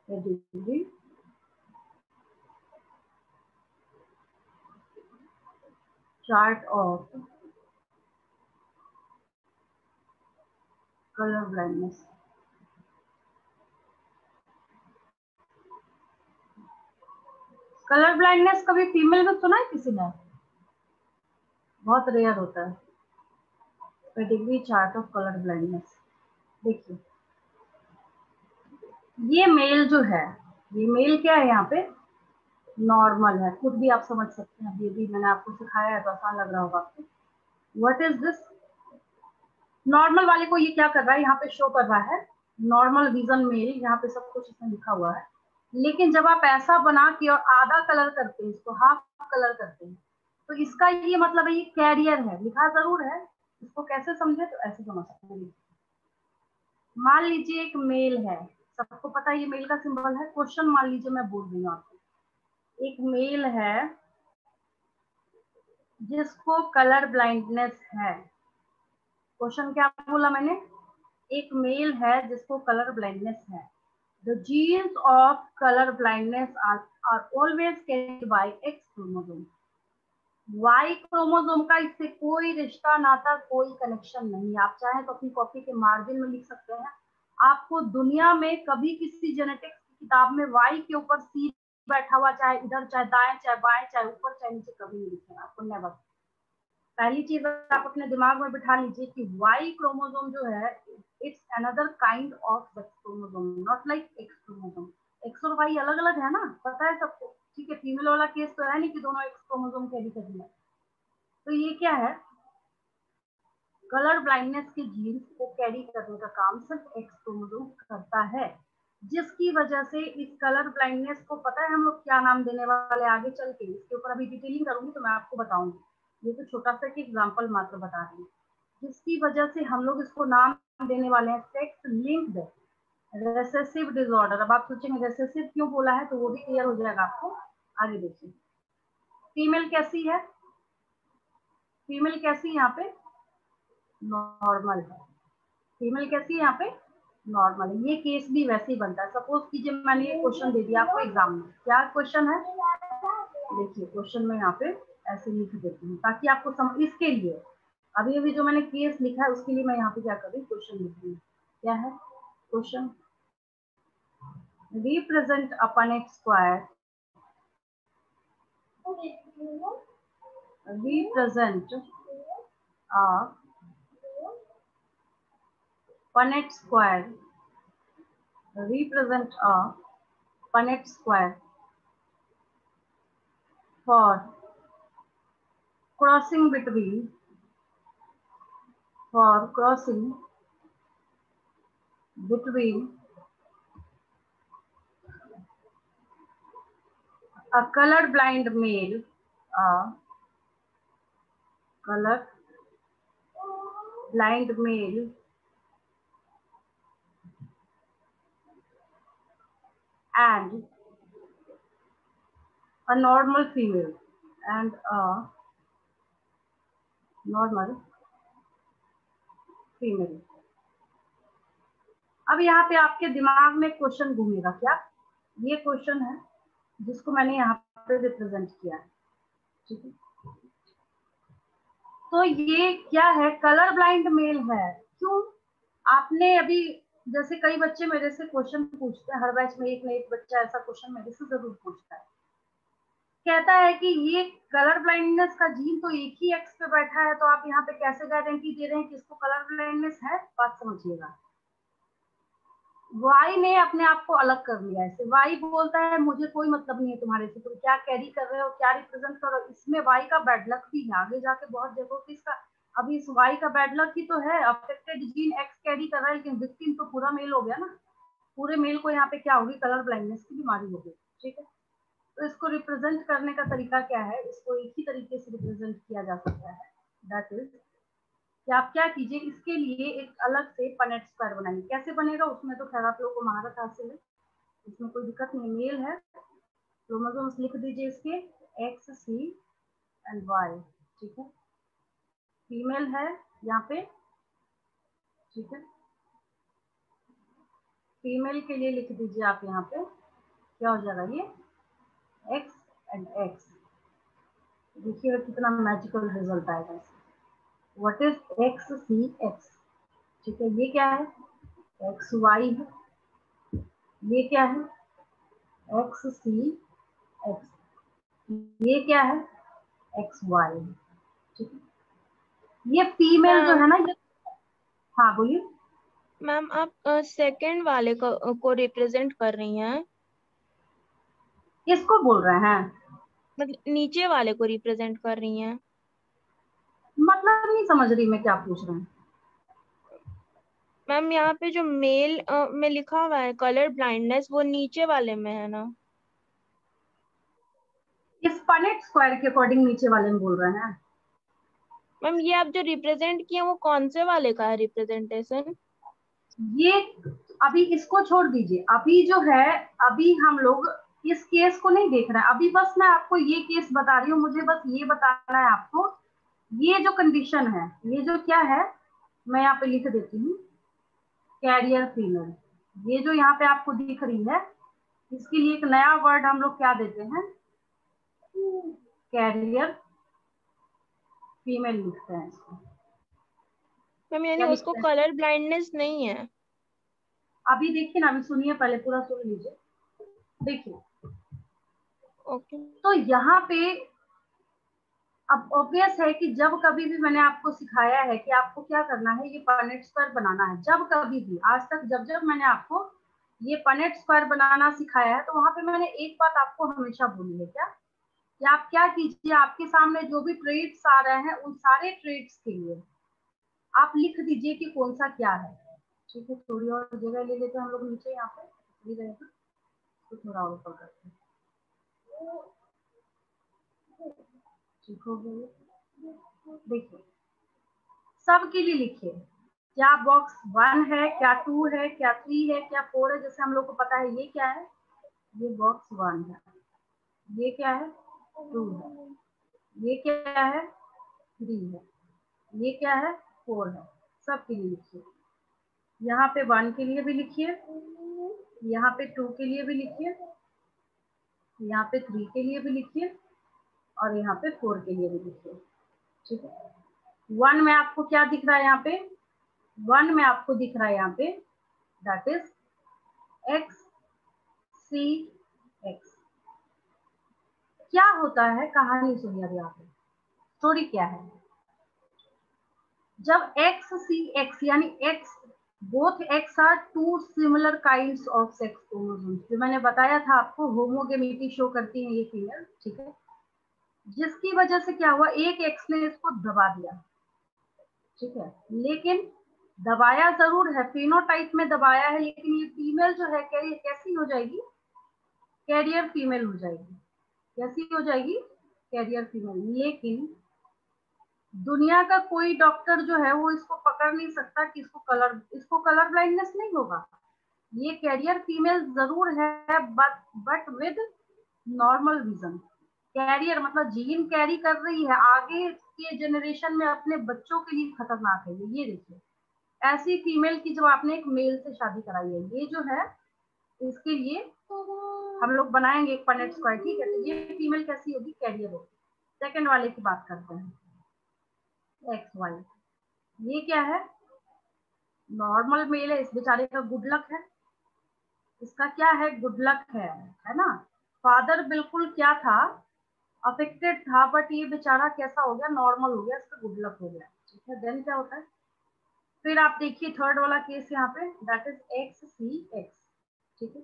Pedigree chart of colour blindness. Colour blindness कभी female में सुना है किसी ने? बहुत रेयर होता है। Pedigree chart of colour blindness. देखिए ये मेल जो है, ये मेल क्या है यहाँ पे? नॉर्मल है, खुद भी आप समझ सकते हैं, ये भी मैंने आपको सिखाया है तो आसान लग रहा होगा आपको। What is this? नॉर्मल वाले को ये क्या कर रहा है, यहाँ पे शो कर रहा है नॉर्मल विजन मेल, यहाँ पे सब कुछ इसमें लिखा हुआ है। लेकिन जब आप ऐसा बना के और आधा कलर करते हैं, इसको हाफ कलर करते हैं, तो इसका ये मतलब है ये कैरियर है, लिखा जरूर है। इसको कैसे समझे? तो ऐसे समझ सकते हैं। मान लीजिए एक मेल है, सबको पता है ये मेल का सिंबल है। क्वेश्चन मान लीजिए मैं बोल रही हूँ आपको, एक मेल है जिसको कलर ब्लाइंडनेस है। क्वेश्चन क्या बोला मैंने? एक मेल है जिसको कलर ब्लाइंडनेस है। The genes of color blindness are always carried by X chromosome. Y chromosome का इससे कोई रिश्ता नाता, कोई कनेक्शन नहीं। आप चाहें तो अपनी कॉपी के मार्जिन में लिख सकते हैं। आपको दुनिया में कभी किसी जेनेटिक्स की किताब में Y के ऊपर C बैठा हुआ, चाहे इधर चाहे दाएं चाहे बाएं चाहे ऊपर चाहे नीचे, कभी नहीं लिखेगा आपको, नेवर। पहली चीज आप अपने दिमाग में बिठा लीजिए कि वाई क्रोमोसोम जो है it's another kind of sex chromosome, not like x chromosome. X और वाई अलग अलग है ना, पता है सबको, ठीक है। फीमेल वाला केस तो है नहीं कि दोनों एक्स क्रोमोसोम कैरी कर दिया। तो ये क्या है, कलर ब्लाइंडनेस के जीन्स को कैरी करने का काम सिर्फ एक्स क्रोमोसोम करता है, जिसकी वजह से इस कलर ब्लाइंडनेस को पता है हम लोग क्या नाम देने वाले आगे चल के। इसके ऊपर अभी डिटेलिंग करूंगी तो मैं आपको बताऊंगी, ये तो छोटा सा एक एग्जाम्पल मात्र बता रही हूँ। जिसकी वजह से हम लोग इसको नाम देने वाले हैं सेक्स लिंक्ड रेसेसिव डिसऑर्डर। अब आप सोचेंगे रेसेसिव क्यों बोला है, तो वो भी क्लियर हो जाएगा आपको। आगे देखिए, फीमेल कैसी है? फीमेल कैसी यहाँ पे? नॉर्मल है। फीमेल कैसी है यहाँ पे? नॉर्मल है। ये केस भी वैसे ही बनता है। सपोज कीजिए मैंने ये क्वेश्चन दे दिया आपको एग्जाम में, क्या क्वेश्चन है? देखिए क्वेश्चन में यहाँ पे ऐसे लिख देती हूँ ताकि आपको समझ, इसके लिए अभी अभी जो मैंने केस लिखा है उसके लिए मैं यहाँ पे क्या कर रही हूँ, क्वेश्चन लिख रही हूँ। क्या है क्वेश्चन? रिप्रेजेंट अपन X square, represent Punnett square, represent a Punnett square for crossing between a color blind male, a color blind male and a normal female, and a normal female। अब यहाँ पे आपके दिमाग में क्वेश्चन घूमेगा, क्या? ये क्वेश्चन है जिसको मैंने यहाँ पे रिप्रेजेंट किया है, ठीक है। तो ये क्या है, कलर ब्लाइंड मेल है। क्यों? आपने अभी, जैसे कई बच्चे मेरे से क्वेश्चन पूछते हैं, हर बैच में एक ना एक बच्चा ऐसा क्वेश्चन मेरे से जरूर पूछता है, कहता है कि ये कलर ब्लाइंडनेस का जीन तो एक ही एक्स पे बैठा है, तो आप यहाँ पे कैसे गारंटी दे रहे हैं कि इसको कलर ब्लाइंडनेस है? बात समझिएगा, वाई ने अपने आप को अलग कर लिया है। वाई बोलता है मुझे कोई मतलब नहीं है तुम्हारे से, तुम क्या कैरी कर रहे हो, क्या रिप्रेजेंट कर रहे हो। इसमें वाई का बैड लक भी है, आगे जाके बहुत जगहों पे इसका, अभी इस वाई का बैड लक ही तो है, अफेक्टेड जीन एक्स कैरी कर रहा है, लेकिन विक्टिम तो पूरा मेल हो गया ना। पूरे मेल को यहाँ पे क्या होगी, कलर ब्लाइंडनेस की बीमारी होगी, ठीक है। तो इसको रिप्रेजेंट करने का तरीका क्या है, इसको एक ही तरीके से रिप्रेजेंट किया जा सकता है, दैट इज कि आप क्या कीजिए, इसके लिए एक अलग से पनेट स्क्वायर बनाइए। कैसे बनेगा उसमें तो खैर आप लोगों को महारत हासिल है, इसमें कोई दिक्कत नहीं। मेल है, क्रोमोसोम्स लिख दीजिए इसके एक्स सी एंड वाई, ठीक है। फीमेल है यहाँ पे, ठीक है। फीमेल के लिए लिख दीजिए आप यहाँ पे, क्या हो जाएगा ये x एंड x। देखिएगा कितना मैजिकल रिजल्ट आएगा। What is X C X, ठीक है, ये क्या है एक्स वाई है, ये क्या है एक्स सी एक्स, ये क्या है एक्स वाई, ठीक है। ये फीमेल जो है ना ये, हाँ बोलिए मैम। आप सेकंड वाले को रिप्रेजेंट कर रही हैं? किसको बोल रहे हैं? मतलब नीचे वाले को रिप्रेजेंट कर रही हैं? मतलब नहीं समझ रही मैं क्या पूछ रहे हैं। मैम यहाँ पे जो मेल में लिखा हुआ है कलर ब्लाइंडनेस, वो नीचे वाले में है ना? इस पनेट स्क्वायर के अकॉर्डिंग नीचे वाले में बोल रहे हैं। मैम ये आप जो रिप्रेजेंट किए वो कौन से वाले का है रिप्रेजेंटेशन? ये अभी इसको छोड़ दीजिए, अभी जो है अभी हम लोग इस केस को नहीं देख रहे हैं, अभी बस मैं आपको ये केस बता रही हूँ, मुझे बस ये बताना है आपको, ये जो कंडीशन है, ये जो क्या है, मैं यहाँ पे लिख देती हूँ कैरियर फीमेल, ये जो यहाँ पे आपको दिख रही है, इसके लिए एक नया वर्ड हम लोग क्या देते हैं, कैरियर फीमेल लिखते हैं इसको। मैम यानी क्या उसको लिखते हैं? कलर ब्लाइंडनेस नहीं है? अभी देखिए ना, अभी सुनिए, पहले पूरा सुन लीजिए। देखिए ओके। तो यहाँ पे अब ऑब्वियस है कि जब कभी भी मैंने आपको सिखाया है कि आपको क्या करना है, ये पनेट स्क्वायर बनाना है, जब कभी भी आज तक जब जब मैंने आपको ये पनेट स्क्वायर बनाना सिखाया है, तो वहां पे मैंने एक बात आपको हमेशा बोली है, क्या कि आप क्या कीजिए, आपके सामने जो भी ट्रेड्स आ रहे हैं उन सारे ट्रेड्स के लिए आप लिख दीजिए कि कौन सा क्या है। ठीक है, थोड़ी और जगह ले लेते हैं हम लोग नीचे, यहाँ पे रहेगा तो थोड़ा और ऊपर करते हैं, ठीक हो गया। देखिए सबके लिए लिखिए, क्या बॉक्स 1 है, क्या 2 है, क्या 3 है, क्या 4 है। जैसे हम लोग को पता है ये क्या है, ये बॉक्स 1 है, ये क्या है 2 है, ये क्या है 3 है, ये क्या है 4 है। सबके लिए लिखिए, यहाँ पे 1 के लिए भी लिखिए, यहाँ पे 2 के लिए भी लिखिए, यहाँ पे 3 के लिए भी लिखिए, और यहाँ पे 4 के लिए भी लिखिए। ठीक है, 1 में आपको क्या दिख रहा है, यहाँ पे 1 में आपको दिख रहा है यहाँ पे that is X C X. क्या होता है, कहानी सुनिए अभी आप, स्टोरी क्या है। जब एक्स सी एक्स यानी X, both X are two similar kinds of sex chromosomes, जो मैंने बताया था आपको, होमोगेमिटी शो करती है ये फीमेल, ठीक है, जिसकी वजह से क्या हुआ, एक एक्स ने इसको दबा दिया, ठीक है, लेकिन दबाया जरूर है, फिनोटाइप में दबाया है, लेकिन ये फीमेल जो है कैसी हो जाएगी, कैरियर फीमेल हो जाएगी। कैसी हो जाएगी, कैरियर फीमेल। लेकिन दुनिया का कोई डॉक्टर जो है वो इसको पकड़ नहीं सकता कि इसको कलर ब्लाइंडनेस नहीं होगा, ये कैरियर फीमेल जरूर है, but with normal vision. Carrier मतलब जीन कैरी कर रही है, आगे के जनरेशन में अपने बच्चों के लिए खतरनाक है ये देखिए, ऐसी फीमेल की जब आपने एक मेल से शादी कराई है, ये जो है इसके लिए हम लोग बनाएंगे एक पनेट स्क्वायर, ठीक है। तो ये फीमेल कैसी होगी, कैरियर होगी। सेकंड वाले की बात करते हैं, एक्स वाई, ये क्या है, नॉर्मल मेल है, इस बेचारे का गुड लक है, इसका क्या है, गुड लक है ना। फादर बिल्कुल क्या था, अफेक्टेड था, बट ये बेचारा कैसा हो गया, नॉर्मल हो गया, इसका गुड लक हो गया, ठीक है। देन क्या होता है, फिर आप देखिए थर्ड वाला केस यहाँ पे that is X C X, ठीक है,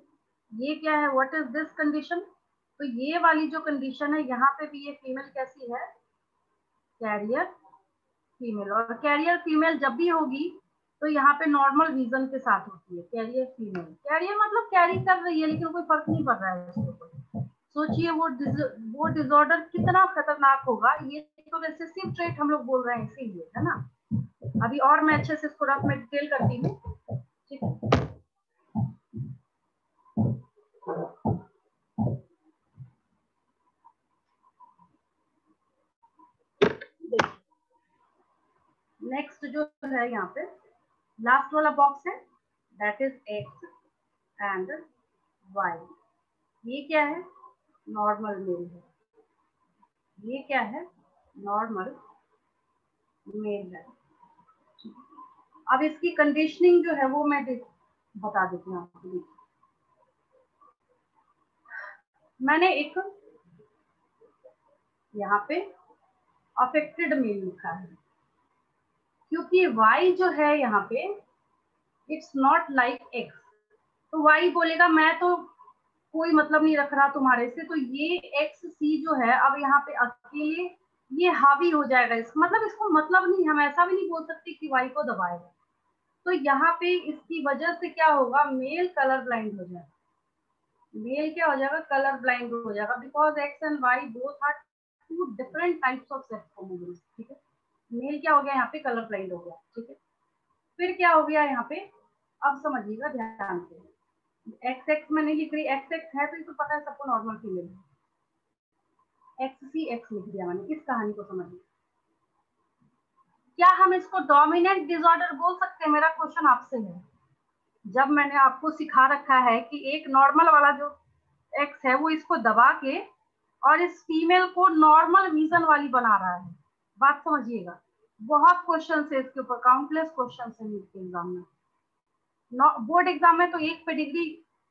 ये क्या है, व्हाट इज दिस कंडीशन। तो ये वाली जो कंडीशन है, यहाँ पे भी ये फीमेल कैसी है, कैरियर फीमेल, और कैरियर फीमेल जब भी होगी तो यहाँ पे नॉर्मल रीजन के साथ होती है, कैरियर फीमेल, कैरियर मतलब कैरी कर रही है, लेकिन कोई फर्क नहीं पड़ रहा है उसके ऊपर। सोचिए वो डिसऑर्डर कितना खतरनाक होगा, ये तो रिसेसिव ट्रेट हम लोग बोल रहे हैं इसीलिए, है ना। अभी और मैं अच्छे से इसको रफ में डिटेल करती हूँ, ठीक है। नेक्स्ट जो है यहाँ पे लास्ट वाला बॉक्स है that is X, and Y. ये क्या है? नॉर्मल मेल है। ये क्या है? नॉर्मल मेल है। अब इसकी कंडीशनिंग जो है वो मैं बता देती हूँ आपको। मैंने एक यहाँ पे अफेक्टेड मेल लिखा है, क्योंकि y जो है यहाँ पे इट्स नॉट लाइक x, तो y बोलेगा मैं तो कोई मतलब नहीं रख रहा तुम्हारे से, तो ये एक्स सी जो है अब यहाँ पे अकेले ये हावी हो जाएगा। मतलब इसको मतलब नहीं, हम ऐसा भी नहीं बोल सकते कि वाई को दबाएगा। तो यहाँ पे इसकी वजह से क्या होगा? मेल कलर ब्लाइंड हो जाएगा। मेल क्या हो जाएगा? कलर ब्लाइंड हो जाएगा, because X and Y both are two different types of sex chromosomes. ठीक है, मेल क्या हो गया यहाँ पे? कलर ब्लाइंड हो गया। ठीक है, फिर क्या हो गया यहाँ पे? अब समझिएगा ध्यान से, एक्स एक्स में नहीं लिख रही, एक्स एक्स है तो ये तो पता है सबको नॉर्मल फीमेल है। एक्स सी एक्स लिख दिया मैंने, इस कहानी को समझिए। क्या हम इसको डोमिनेंट डिसऑर्डर बोल सकते हैं? मेरा क्वेश्चन आपसे है। जब मैंने आपको सिखा रखा है कि एक नॉर्मल वाला जो एक्स है वो इसको दबा के और इस फीमेल को नॉर्मल विजन वाली बना रहा है। बात समझिएगा, बहुत क्वेश्चन है इसके ऊपर, काउंटलेस क्वेश्चन है नीट के एग्जाम में। बोर्ड एग्जाम में तो एक पेडिग्री,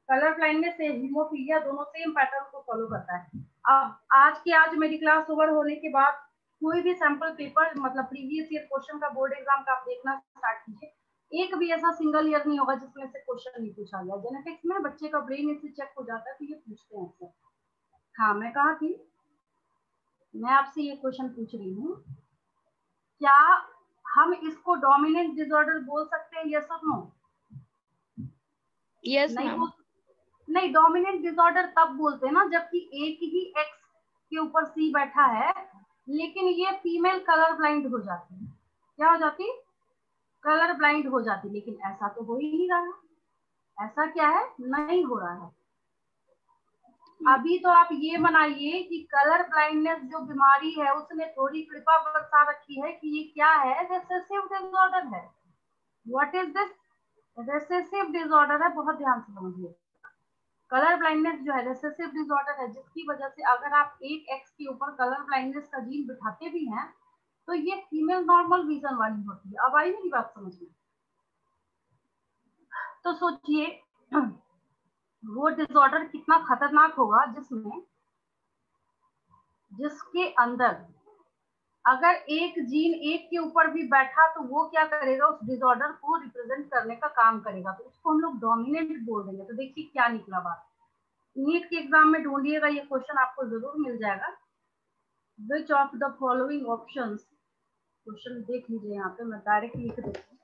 कलर ब्लाइंडनेस से हीमोफीलिया दोनों सेम पैटर्न को फॉलो करता है। अब आज मेरी क्लास ओवर होने के बाद कोई भी सैंपल पेपर, मतलब प्रीवियस ईयर क्वेश्चन का बोर्ड एग्जाम का आप देखना स्टार्ट कीजिए, एक भी ऐसा सिंगल ईयर नहीं होगा जिसमें से क्वेश्चन नहीं पूछा गया। जेनेटिक्स में बच्चे का ब्रेन इससे चेक हो जाता है तो ये पूछते हैं अक्सर। हाँ, मैं कहा थी, मैं आपसे ये क्वेश्चन पूछ रही हूँ, क्या हम इसको डोमिनेंट डिसऑर्डर बोल सकते हैं? यस और नो? यस नहीं मैम। बोल, नहीं, डोमिनेंट डिसऑर्डर तब बोलते हैं ना जबकि एक ही एक्स के ऊपर सी बैठा है, लेकिन ये फीमेल कलर ब्लाइंड हो जाती है। क्या हो जाती? कलर ब्लाइंड हो जाती। लेकिन ऐसा तो हो ही नहीं रहा। ऐसा क्या है? नहीं हो रहा है। अभी तो आप ये बनाइए कि कलर ब्लाइंडनेस जो बीमारी है उसने थोड़ी कृपा बरसा रखी है कि ये क्या है? रिसेसिव डिसऑर्डर है। What is this? Recessive disorder है। बहुत ध्यान से समझिए, कलर ब्लाइंडनेस जो है रिसेसिव डिसऑर्डर है, जिसकी वजह से अगर आप एक एक्स के ऊपर कलर ब्लाइंडनेस का जीन बिठाते भी हैं तो ये फीमेल नॉर्मल विजन वाली होती है। अब आई मेरी बात समझ में? तो सोचिए वो डिसऑर्डर कितना खतरनाक होगा जिसके अंदर अगर एक जीन एक के ऊपर भी बैठा तो वो क्या करेगा? उस डिसऑर्डर को रिप्रेजेंट करने का काम करेगा, तो उसको हम लोग डोमिनेंट बोल देंगे। तो देखिए क्या निकला बात। नीट के एग्जाम में ढूंढिएगा, ये क्वेश्चन आपको जरूर मिल जाएगा। Which of the following options, question देख लीजिए यहाँ पे, मैं डायरेक्ट लिख देती हूँ।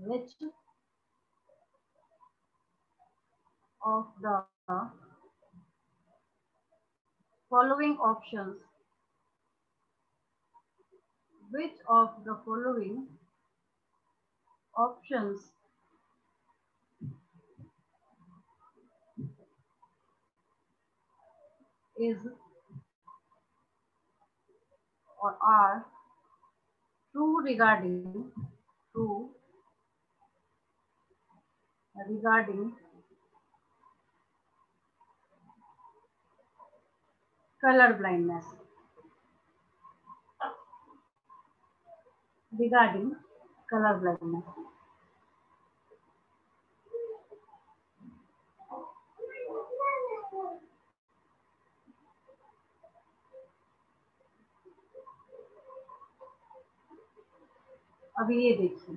Which of the following options, which of the following options is or are true regarding color blindness, regarding color blindness। अभी ये देखिए,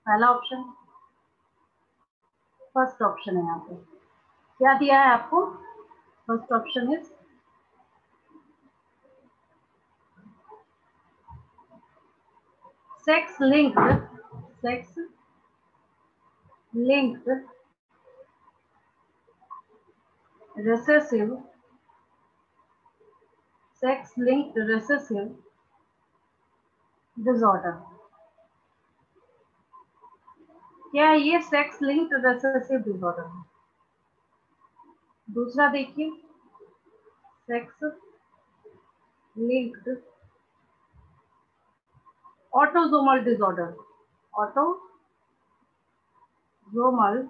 पहला ऑप्शन, फर्स्ट ऑप्शन है यहाँ पे, क्या दिया है आपको? First option is sex linked recessive disorder। क्या है ये? सेक्स लिंक्ड रिसेसिव डिसऑर्डर है। दूसरा देखिए, sex linked autosomal disorder. Autosomal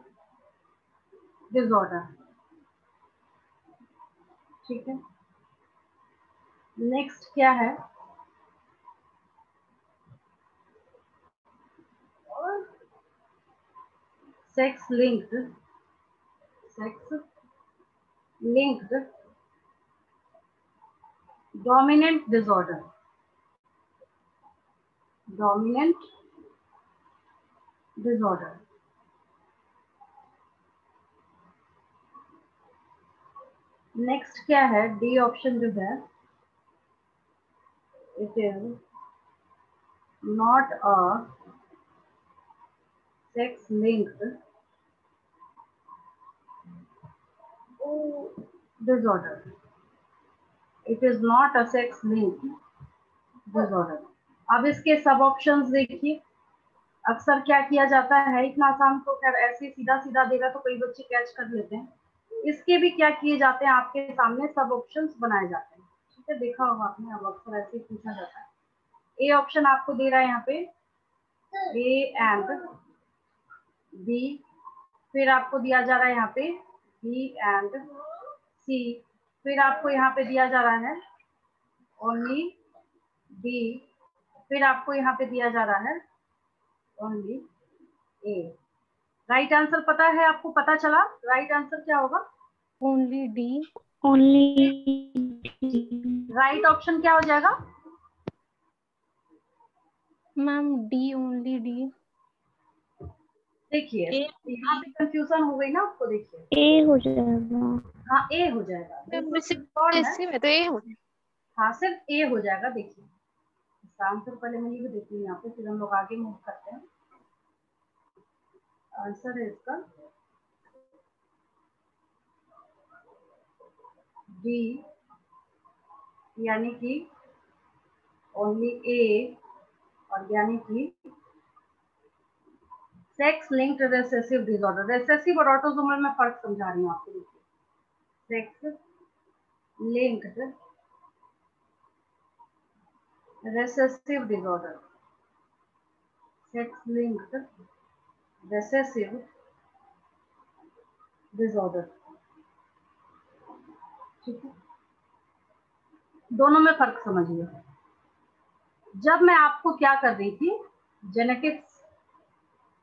disorder. ठीक है, नेक्स्ट क्या है, sex linked dominant disorder. Dominant disorder. Next क्या है, डी ऑप्शन जो है, it is not a sex linked disorder. It is not a sex linked disorder. अब इसके सब ऑप्शंस देखिए। अक्सर क्या किया जाता है, इतना आसान तो खैर ऐसे सीधा सीधा देगा तो कई बच्चे कैच कर लेते हैं। इसके भी क्या किए जाते हैं, आपके सामने सब ऑप्शंस बनाए जाते हैं। ठीक है, देखा होगा आपने, अब अक्सर ऐसे ही पूछा जाता है। ए ऑप्शन आपको दे रहा है यहाँ पे, ए एंड बी, फिर आपको दिया जा रहा है यहाँ पे बी एंड सी, फिर आपको यहाँ पे दिया जा रहा है ओनली डी, फिर आपको यहाँ पे दिया जा रहा है ओनली ए। राइट आंसर पता है आपको, पता चला राइट आंसर क्या होगा? Only D. Only right option क्या हो जाएगा? Ma'am D, only D. देखिए यहाँ पे कंफ्यूजन हो गई ना आपको, देखिए ए हो जाएगा। हाँ ए हो जाएगा, बिल्कुल confirm है। में तो ए हो। हाँ सिर्फ ए हो जाएगा। देखिए इसका आंसर पहले मैं ये भी देखती हूँ यहाँ पे, फिर हम लोग आगे मूव करते हैं। आंसर है इसका डी, यानी कि ओनली ए, और यानी कि sex linked recessive disorder. Recessive और ऑटोसोमल में फर्क समझा रही हूँ आपको। देखिए sex linked recessive disorder, sex linked recessive disorder. ठीक है, दोनों में फर्क समझिए। जब मैं आपको क्या कर रही थी, जेनेटिक्स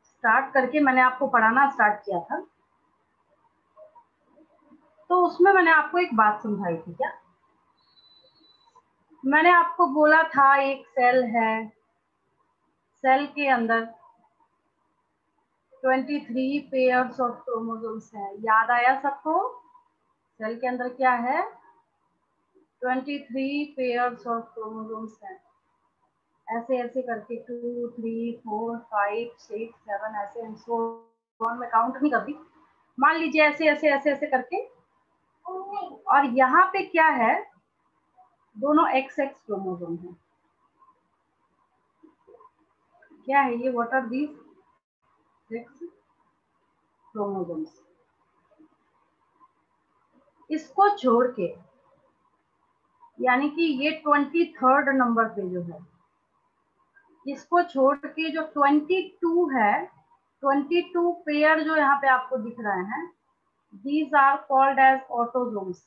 स्टार्ट करके मैंने आपको पढ़ाना स्टार्ट किया था, तो उसमें मैंने आपको एक बात समझाई थी। क्या मैंने आपको बोला था, एक सेल है, सेल के अंदर 23 पेयर्स ऑफ क्रोमोसोम्स हैं। याद आया सबको? सेल के अंदर क्या है, 23 पेयर्स ऑफ क्रोमोसोम्स हैं। ऐसे ऐसे करके 2 3 4 5 6 7 ऐसे मैं काउंट नहीं करती, मान लीजिए ऐसे ऐसे ऐसे ऐसे करके। और यहाँ पे क्या है, दोनों एक्स एक्स क्रोमोसोम है। क्या है ये, what are these X chromosomes. इसको छोड़ के, यानी कि ये 23rd नंबर पे जो है, इसको छोड़ के जो 22 है, 22 पेयर जो यहाँ पे आपको दिख रहे हैं, these are called as autosomes।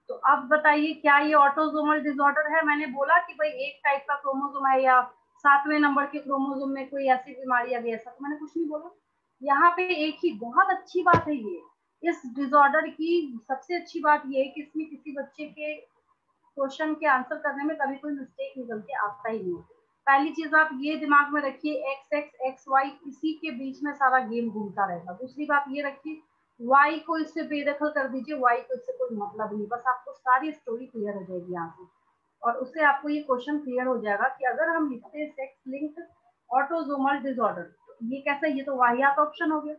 तो अब बताइए क्या ये ऑटोसोमल डिसऑर्डर है? मैंने बोला कि भाई एक टाइप का क्रोमोसोम है या 7वें नंबर के क्रोमोसोम में कोई ऐसी बीमारी आ गई, ऐसा तो मैंने कुछ नहीं बोला। यहाँ पे एक ही बहुत अच्छी बात है ये, इस डिसऑर्डर की सबसे अच्छी बात ये है कि इसमें किसी बच्चे के क्वेश्चन के आंसर करने में कभी कोई मिस्टेक निकल के आता ही नहीं। पहली चीज आप ये दिमाग में रखिए, एक्स एक्स एक्स वाई, इसी के बीच में सारा गेम घूमता रहेगा। दूसरी बात ये रखिए, वाई को इससे बेदखल कर दीजिए, वाई को इससे कोई मतलब नहीं, बस आपको सारी स्टोरी क्लियर हो जाएगी यहाँ से। और उससे आपको ये क्वेश्चन क्लियर हो जाएगा कि अगर हम लिखते हैं सेक्स लिंक्ड ऑटोसोमल डिसऑर्डर, तो ये कैसा, ये तो वाहियात ऑप्शन हो गया।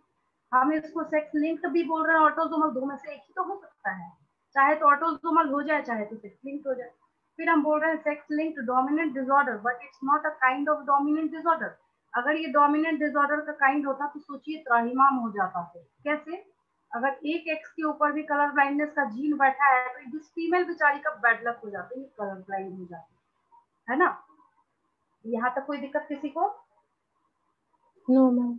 हम इसको सेक्स लिंक्ड भी बोल रहे हैं, ऑटोसोमल, दो में से एक ही तो हो सकता है, चाहे तो ऑटोसोमल हो जाए चाहे तो सेक्स लिंक्ड हो जाए। फिर हम बोल रहे हैं sex linked dominant disorder, but it's not a kind of dominant disorder. अगर ये डोमिनेंट डिसऑर्डर का काइंड होता तो सोचिए त्राहिमाम हो जाता है। कैसे? अगर एक एक्स के ऊपर भी कलर ब्लाइंडनेस का जीन बैठा है तो जिस फीमेल बेचारी का बैड लक हो जाती है, कलर ब्लाइंड हो जाती है ना। यहाँ तक कोई दिक्कत किसी को? No ma'am.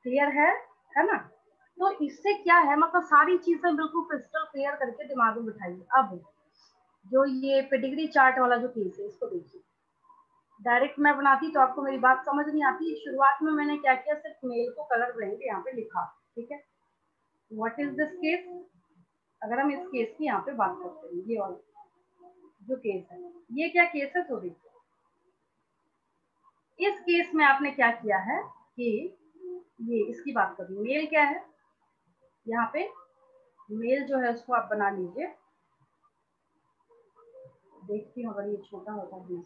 क्लियर है ना? तो इससे क्या है, मतलब सारी चीजें बिल्कुल क्रिस्टल क्लियर करके दिमाग में बिठाइए। अब जो ये पेडिग्री चार्ट वाला जो केस है इसको देखिए। डायरेक्ट मैं बनाती तो आपको मेरी बात समझ नहीं आती। शुरुआत में मैंने क्या किया, सिर्फ मेल को कलर ब्लाइंड यहाँ पे लिखा, ठीक है। What is this case? अगर हम इस केस की यहाँ पे बात करते हैं, ये वाला जो केस है, ये क्या केस है? तो देखिए इस केस में आपने क्या किया है कि ये इसकी बात करें, मेल क्या है यहाँ पे, मेल जो है उसको आप बना लीजिए। देखती हूँ अगर ये छोटा होता है।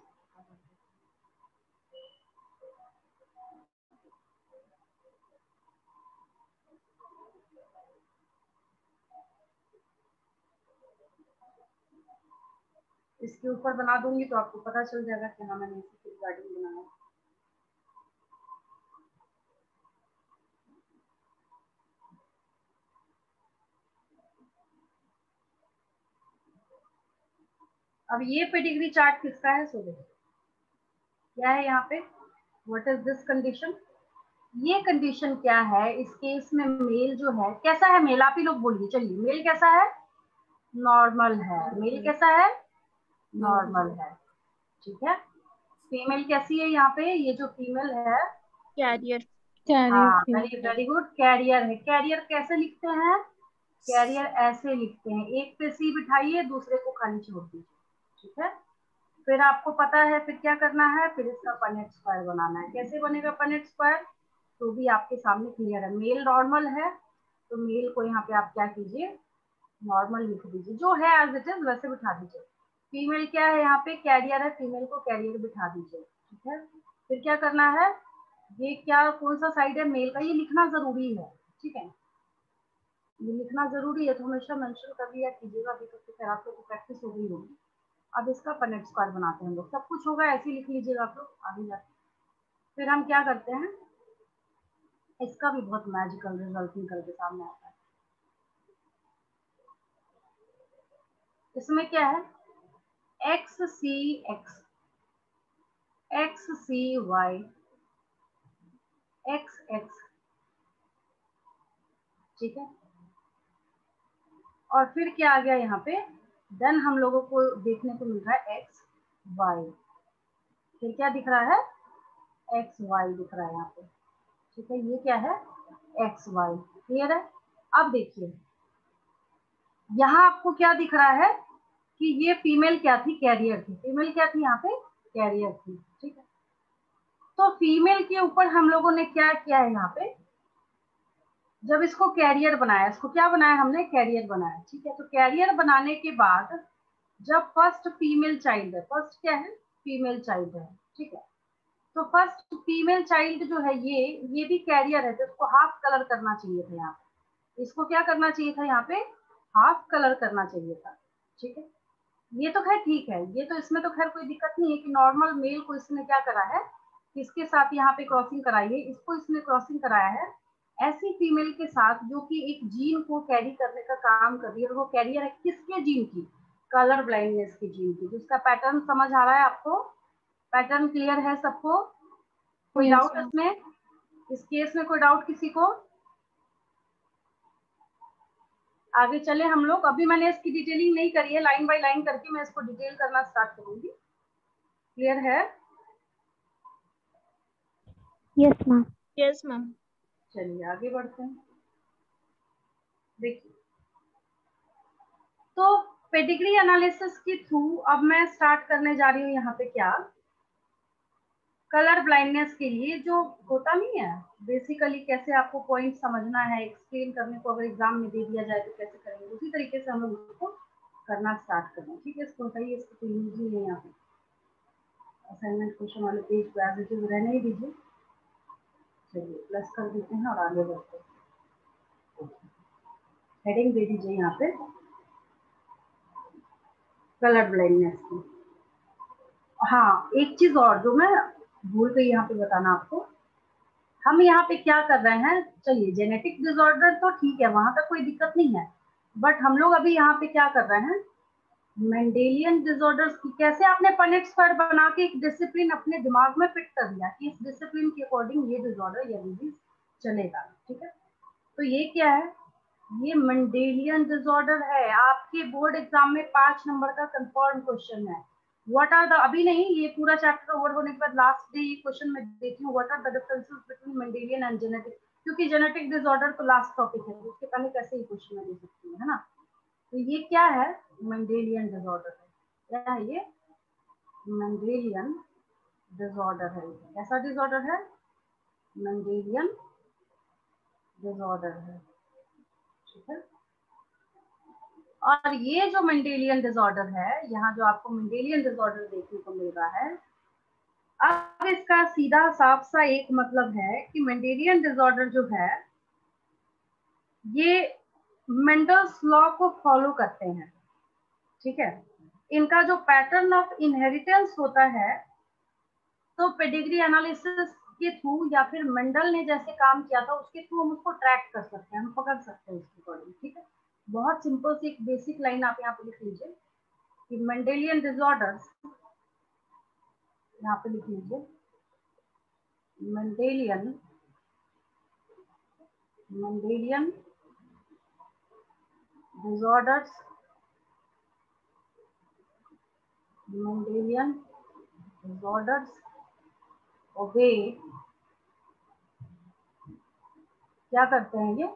इसके ऊपर बना दूंगी तो आपको पता चल जाएगा कि हाँ मैंने इसी के रिगार्डिंग बनाया। अब ये पेडिग्री चार्ट किसका है? सो देखिए क्या है यहाँ पे, व्हाट इज दिस कंडीशन? ये कंडीशन क्या है इस केस में? मेल जो है कैसा है? मेल आप ही लोग बोलिए, चलिए मेल कैसा है? नॉर्मल है। मेल कैसा है? नॉर्मल है, ठीक है। फीमेल कैसी है यहाँ पे? ये जो फीमेल है, कैरियर। हाँ वेरी वेरी गुड, कैरियर है। कैरियर कैसे लिखते हैं? कैरियर ऐसे लिखते हैं, एक पे सी बिठाइए, दूसरे को खाली छोड़ दीजिए, ठीक है। फिर आपको पता है फिर क्या करना है, फिर इसका पनेट स्क्वायर बनाना है। कैसे बनेगा पनेट स्क्वायर? तो भी आपके सामने क्लियर है। मेल नॉर्मल है तो मेल को यहाँ पे आप क्या कीजिए, नॉर्मल लिख दीजिए, जो है एज इट इज वैसे बिठा दीजिए। फीमेल क्या है यहाँ पे? कैरियर है, फीमेल को कैरियर बिठा दीजिए, ठीक है। फिर क्या करना है, ये क्या कौन सा साइड है मेल का, ये लिखना जरूरी है, ठीक है। ये लिखना जरूरी है तो हमेशा मेंशन कर लिया कीजिएगा, अभी तक तो खैर आप लोग को प्रैक्टिस हो गई होगी। अब इसका पनेट स्क्वायर बनाते हैं हम लोग, सब कुछ होगा ऐसे ही लिख लीजिएगा आप लोग आगे जाके। फिर हम क्या करते हैं, इसका भी बहुत मैजिकल रिजल्ट निकल के सामने आता है। इसमें क्या है, एक्स सी एक्स, एक्स सी वाई, एक्स एक्स, ठीक है। और फिर क्या आ गया यहाँ पे, देन हम लोगों को देखने को मिल रहा है एक्स वाई। फिर क्या दिख रहा है, एक्स वाई दिख रहा है यहाँ पे, ठीक है। ये क्या है, एक्स वाई, क्लियर है। अब देखिए यहाँ आपको क्या दिख रहा है कि ये फीमेल क्या थी, कैरियर थी। फीमेल क्या थी यहाँ पे, कैरियर थी, ठीक है। तो फीमेल के ऊपर हम लोगों ने क्या किया है यहाँ पे, जब इसको कैरियर बनाया, इसको क्या बनाया हमने, कैरियर बनाया, ठीक है। तो कैरियर बनाने के बाद जब फर्स्ट फीमेल चाइल्ड है, फर्स्ट क्या है, फीमेल चाइल्ड है, ठीक है। तो फर्स्ट फीमेल चाइल्ड जो है ये भी कैरियर है, तो इसको हाफ कलर करना चाहिए था यहाँ पे। इसको क्या करना चाहिए था यहाँ पे, हाफ कलर करना चाहिए था, ठीक है। ये तो खैर ठीक है, ये तो इसमें तो खैर कोई दिक्कत नहीं है कि नॉर्मल मेल को इसने क्या करा है, किसके साथ यहाँ पे क्रॉसिंग कराई है, इसको इसने क्रॉसिंग कराया है ऐसी फीमेल के साथ जो कि एक जीन को कैरी करने का काम कर रही है। और वो कैरियर है किसके जीन की, कलर ब्लाइंडनेस की जीन की। जिसका पैटर्न समझ आ रहा है आपको, पैटर्न क्लियर है सबको? कोई डाउट इसमें, इस केस में कोई डाउट किसी को? आगे चले हम लोग। अभी मैंने इसकी डिटेलिंग नहीं करी है, लाइन बाय लाइन करके मैं इसको डिटेल करना स्टार्ट करूंगी। क्लियर है? Yes ma'am. Yes ma'am. चलिए आगे बढ़ते हैं। देखिए तो पेडिग्री एनालिसिस के थ्रू अब मैं स्टार्ट करने जा रही हूँ यहाँ पे क्या, कलर ब्लाइंडनेस के लिए जो होता नहीं है बेसिकली, कैसे आपको पॉइंट समझना है, एक्सप्लेन करने को अगर एग्जाम में दे दिया जाए तो कैसे करेंगे, उसी तरीके से हम लोग उसको करना स्टार्ट करें, ठीक है। इसको बताइए, इसको तो यूज ही नहीं, यहाँ पे असाइनमेंट क्वेश्चन वाले पेज पे एज इट इज रहने ही दीजिए। चलिए प्लस कर देते हैं और आगे बढ़ते हैं। हेडिंग दे दीजिए यहाँ पे कलर ब्लाइंडनेस की। हाँ एक चीज और जो मैं भूल गई यहाँ पे बताना आपको, हम यहाँ पे क्या कर रहे हैं, चलिए जेनेटिक डिसऑर्डर तो ठीक है, वहां तक कोई दिक्कत नहीं है, बट हम लोग अभी यहाँ पे क्या कर रहे हैं, मेंडेलियन डिसऑर्डर्स की। कैसे आपने पनेट स्क्वायर बना के एक डिसिप्लिन अपने दिमाग में फिट कर दिया कि इस डिसिप्लिन के अकॉर्डिंग ये डिसऑर्डर या डिजीज चलेगा, ठीक है। तो ये क्या है, ये मेंडेलियन डिसऑर्डर है। आपके बोर्ड एग्जाम में 5 नंबर का कंफर्म क्वेश्चन है। व्हाट आर द, अभी नहीं, ये पूरा चैप्टर ओवर होने के बाद लास्ट डे ये क्वेश्चन मैं देती हूँ, what are the differences between Mendelian and genetic, क्योंकि जेनेटिक डिसऑर्डर तो लास्ट टॉपिक है, उसके पहले कैसे ही क्वेश्चन मैं दे सकती हूँ, है ना। तो ये क्या है, मेंडेलियन डिसऑर्डर है। क्या है ये, मेंडेलियन डिसऑर्डर है। ऐसा डिसऑर्डर है, मेंडेलियन डिसऑर्डर है, ठीक है। और ये जो मेंडेलियन डिसऑर्डर है, यहाँ जो आपको मेंडेलियन डिसऑर्डर देखने को मिल रहा है, अब इसका सीधा साफ सा एक मतलब है कि मेंडेलियन डिसऑर्डर जो है ये मेंडल्स लॉ को फॉलो करते हैं, ठीक है। इनका जो पैटर्न ऑफ इनहेरिटेंस होता है, तो पेडिग्री एनालिसिस के थ्रू या फिर मेंडल ने जैसे काम किया था उसके थ्रू हम उसको ट्रैक कर सकते हैं, हम पकड़ सकते हैं उसके अकॉर्डिंग, ठीक है। बहुत सिंपल सी एक बेसिक लाइन आप यहाँ पे लिख लीजिए कि मेंडेलियन डिसऑर्डर्स, यहाँ पे लिख लीजिए Mendelian disorders Mendelian disorders obey, क्या करते हैं ये,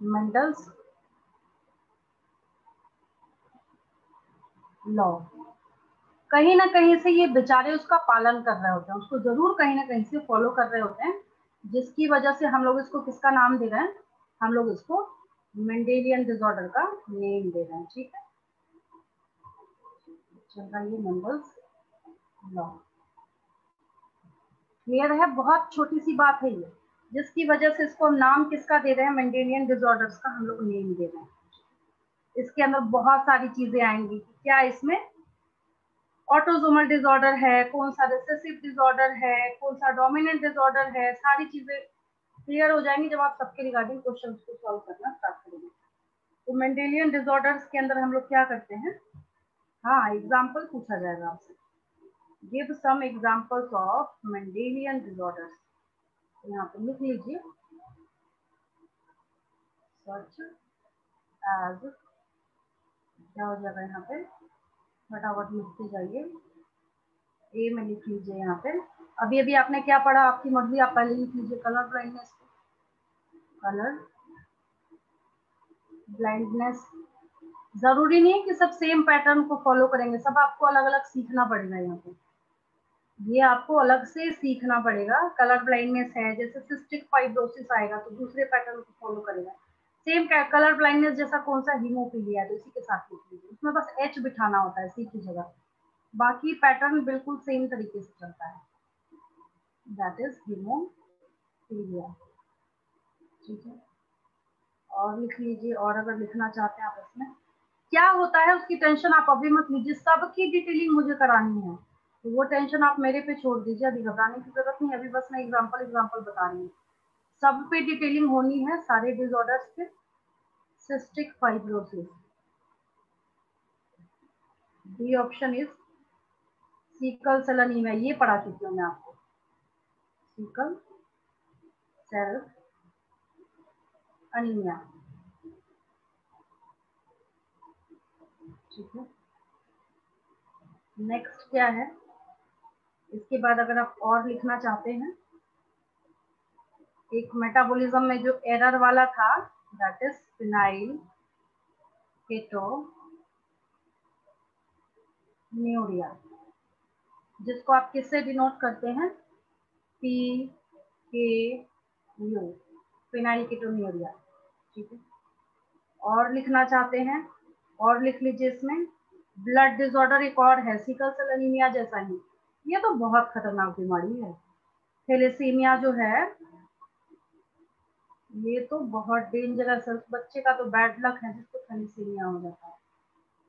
मेंडल्स लॉ। कहीं ना कहीं से ये बेचारे उसका पालन कर रहे होते हैं, उसको जरूर कहीं ना कहीं से फॉलो कर रहे होते हैं, जिसकी वजह से हम लोग इसको किसका नाम दे रहे हैं, हम लोग इसको मेंडेलियन डिसऑर्डर का नेम दे रहे हैं, ठीक है। चल रहा है ये मेंडल्स लॉ, क्लियर है। बहुत छोटी सी बात है ये, जिसकी वजह से इसको हम नाम किसका दे रहे हैं, मेंडेलियन डिसऑर्डर्स का हम लोग नेम दे रहे हैं। इसके अंदर बहुत सारी चीजें आएंगी, क्या इसमें ऑटोसोमल डिसऑर्डर है, कौन सा रिसेसिव डिसऑर्डर है, कौन सा डोमिनेंट डिसऑर्डर है, सारी चीजें क्लियर हो जाएंगी जब आप सबके रिगार्डिंग क्वेश्चन को सॉल्व करना स्टार्ट करेंगे। तो मेंडेलियन डिसऑर्डर्स के अंदर हम लोग क्या करते हैं, हाँ एग्जाम्पल पूछा जाएगा आपसे, give some examples of Mendelian disorders. यहाँ पे लिख लीजिए सर्च एज, क्या हो जाएगा यहाँ पे, फटाफट लिखते जाइए, ए में लिख लीजिए यहाँ पे। अभी अभी आपने क्या पढ़ा, आपकी मर्जी, आप पहले लिख लीजिए कलर ब्लाइंडनेस, कलर ब्लाइंडनेस। जरूरी नहीं है कि सब सेम पैटर्न को फॉलो करेंगे, सब आपको अलग अलग सीखना पड़ेगा। यहाँ पे ये आपको अलग से सीखना पड़ेगा। कलर ब्लाइंडनेस है, जैसे सिस्टिक फाइब्रोसिस आएगा तो दूसरे पैटर्न को फॉलो करेगा। सेम कलर ब्लाइंडनेस जैसा कौन सा हीमोफीलिया है तो इसी के साथ लिख लीजिए, उसमें बस एच बिठाना होता है सी की जगह, बाकी पैटर्न बिल्कुल सेम तरीके से चलता है, दैट इज हीमोफीलिया, ठीक है। और लिख लीजिए, और अगर लिखना चाहते हैं आप इसमें क्या होता है उसकी टेंशन आप अभी मत लीजिए, सबकी डिटेलिंग मुझे करानी है, तो वो टेंशन आप मेरे पे छोड़ दीजिए, अभी घबराने की जरूरत नहीं, अभी बस मैं एग्जांपल बता रही हूँ। सब पे डिटेलिंग होनी है, सारे डिसऑर्डर्स पे। Cystic fibrosis, D option is sickle cell anaemia, ये पढ़ा चुकी हूँ मैं आपको, सिकल सेल एनीमिया, ठीक है। नेक्स्ट क्या है, इसके बाद अगर आप और लिखना चाहते हैं, एक मेटाबॉलिज्म में जो एरर वाला था, दैट इज फिनाइल केटोन्यूरिया, जिसको आप किससे डिनोट करते हैं, पी के यू, फिनाइल केटोन्यूरिया, ठीक है। और लिखना चाहते हैं, और लिख लीजिए इसमें ब्लड डिसऑर्डर एक और है, सिकल सेल एनीमिया जैसा ही, ये तो बहुत खतरनाक बीमारी है। थैलेसीमिया जो है ये तो बहुत डेंजरस है, उस बच्चे का तो बैड लक है जिसको थैलेसीमिया हो जाता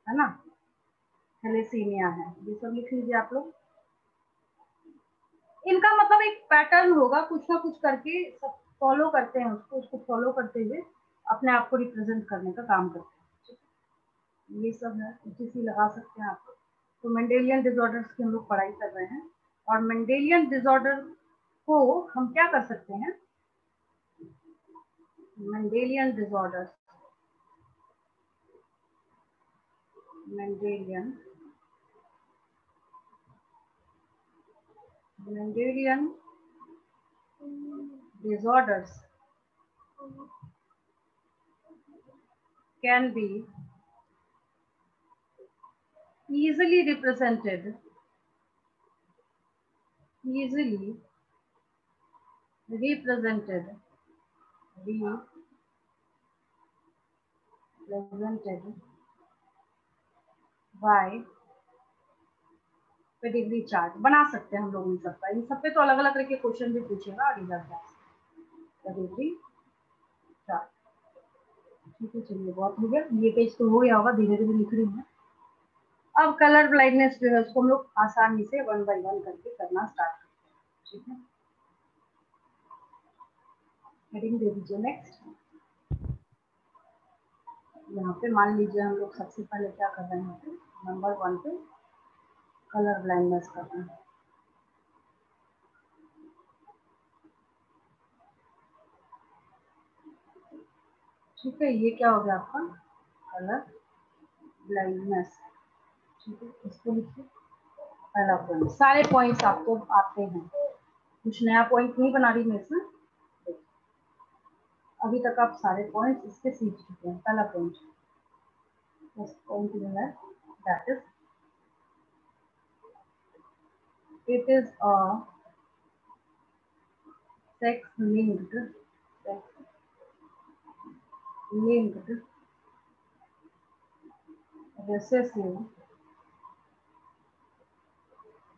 है ना, थैलेसीमिया है, ये सब लिख लीजिए आप लोग। इनका मतलब एक पैटर्न होगा, कुछ ना कुछ करके सब फॉलो करते हैं उसको फॉलो करते हुए अपने आप को रिप्रेजेंट करने का काम करते हैं, ये सब है, जिसी लगा सकते हैं आप। तो मेंडेलियन डिसऑर्डर्स की हम लोग पढ़ाई कर रहे हैं। और मेंडेलियन डिसऑर्डर को हम क्या कर सकते हैं, Mendelian disorder, Mendelian disorders can be easily represented by pedigree chart बना सकते हैं हम लोग इन सब पे तो अलग अलग तरह के क्वेश्चन भी पूछेगा आगे जाकर पेडिग्री चार्ट। ठीक है, चलिए बहुत हो गया, ये पेज तो हो गया होगा, धीरे धीरे लिख रही हूँ। अब कलर ब्लाइंडनेस जो है उसको हम लोग आसानी से 1 by 1 करके करना स्टार्ट करते हैं। ठीक है, हेडिंग दे दीजिए नेक्स्ट। यहाँ पे मान लीजिए हम लोग सबसे पहले क्या कर रहे हैं, नंबर 1 पे कलर ब्लाइंडनेस कर रहे हैं। ठीक है, ये क्या हो गया आपका कलर ब्लाइंडनेस। ठीक है, इसको लिखिए पहला पॉइंट। सारे पॉइंट्स आपको आते हैं, कुछ नया पॉइंट नहीं बना रही मैं इसमें, अभी तक आप सारे पॉइंट्स इसके सीख चुके हैं। पहला पॉइंट, फर्स्ट पॉइंट जो है that is it is a sex linked